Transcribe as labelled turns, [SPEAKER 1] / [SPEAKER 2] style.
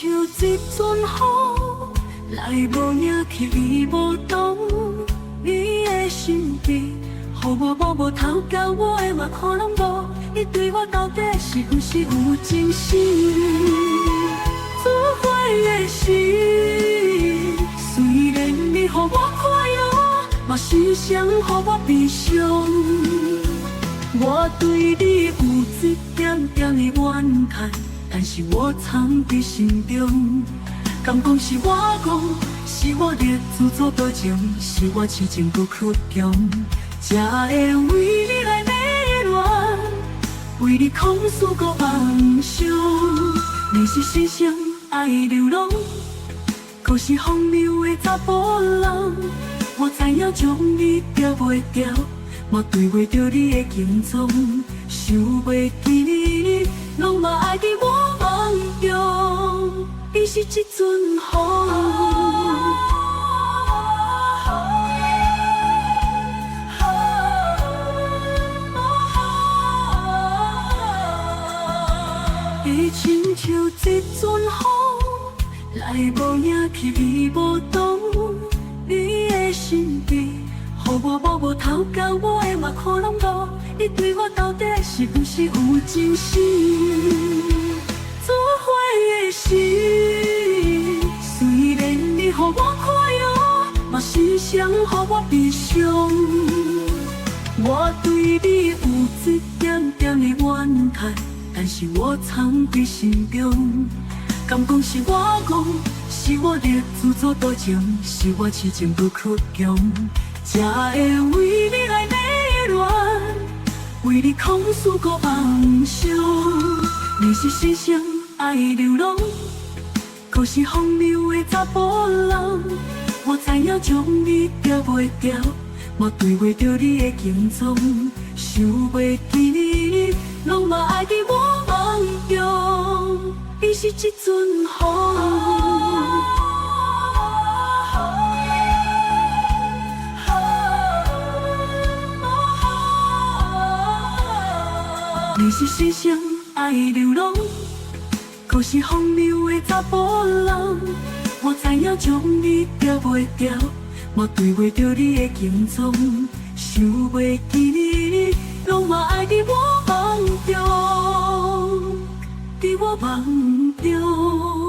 [SPEAKER 1] 像一阵风，来无影去你无踪。你的身边，予我摸摸头，交我的目眶拢无。你对我到底是不是有情心？自悔的心，虽然你予我快乐，嘛时常予我悲伤。我对你有一点点的怨叹，但是我藏在心中。敢讲是我讲，是我的自作多情，是我痴情不屈强，才会为你来迷恋，为你控诉搁妄想。你是世上爱流浪，可是荒谬的查甫人。我知影将你钓袂钓，嘛对袂着你的行踪，想袂记你，拢嘛爱伫我梦中。伊是一阵风，会亲像一阵风，来无影去你无踪。你的身边，予我摸摸头，交我的目眶拢无。你对我到底是不是有情心？自悔的心，虽然你予我快乐，嘛时常予我悲伤。我对你有一点点的怨叹，但是我藏在心中。敢讲是我讲，是我的自作多情，是我痴情不屈强，才会为你来迷恋，为你控诉搁妄想。你是世上爱流浪，可是荒谬的查甫人。我知影将你钓袂钓，嘛对袂着你的行踪，想袂记你，拢嘛爱伫我梦中。伊是一阵风，你是世上爱流浪，可是荒谬的查甫人。我知影将你钓袂钓，嘛对袂着你的行踪，想袂记你，拢嘛爱伫我梦中，伫我梦中。